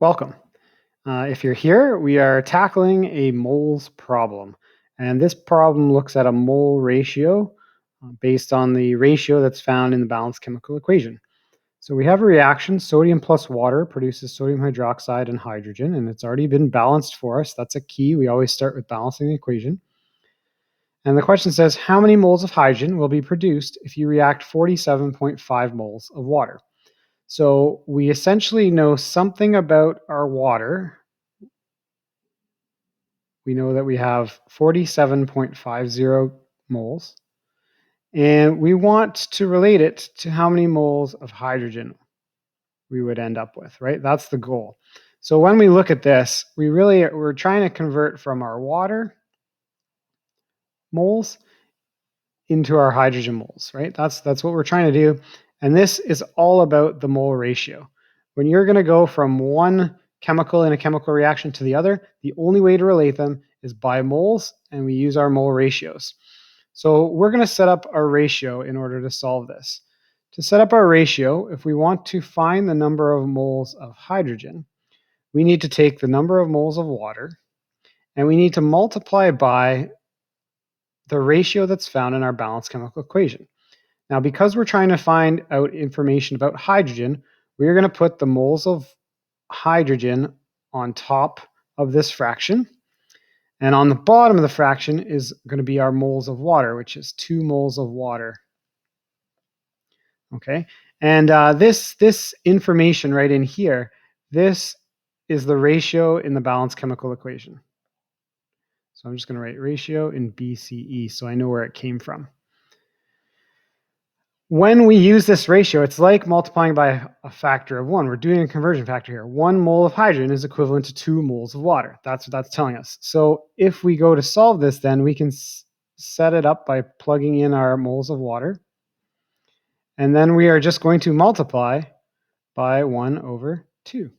Welcome. If you're here, we are tackling a moles problem. And this problem looks at a mole ratio based on the ratio that's found in the balanced chemical equation. So we have a reaction, sodium plus water produces sodium hydroxide and hydrogen, and it's already been balanced for us. That's a key. We always start with balancing the equation. And the question says, how many moles of hydrogen will be produced if you react 47.5 moles of water? So we essentially know something about our water. We know that we have 47.50 moles, and we want to relate it to how many moles of hydrogen we would end up with, right? That's the goal. So when we look at this, we're trying to convert from our water moles into our hydrogen moles, right? That's what we're trying to do. And this is all about the mole ratio. When you're going to go from one chemical in a chemical reaction to the other, the only way to relate them is by moles, and we use our mole ratios. So we're going to set up our ratio in order to solve this. To set up our ratio, if we want to find the number of moles of hydrogen, we need to take the number of moles of water, and we need to multiply by the ratio that's found in our balanced chemical equation. Now, because we're trying to find out information about hydrogen, we're going to put the moles of hydrogen on top of this fraction. And on the bottom of the fraction is going to be our moles of water, which is 2 moles of water. Okay, and this information right in here, this is the ratio in the balanced chemical equation. So I'm just going to write ratio in BCE so I know where it came from. When we use this ratio, it's like multiplying by a factor of 1. We're doing a conversion factor here. 1 mole of hydrogen is equivalent to 2 moles of water. That's what that's telling us. So if we go to solve this, then we can set it up by plugging in our moles of water. And then we are just going to multiply by 1 over 2,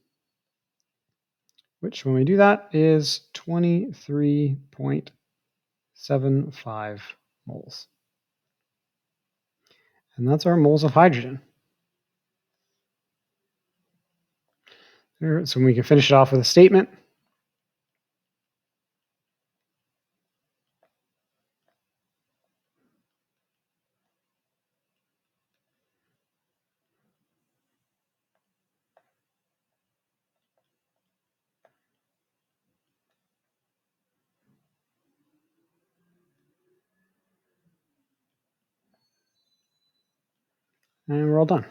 which when we do that is 23.75 moles. And that's our moles of hydrogen. So we can finish it off with a statement. And we're all done.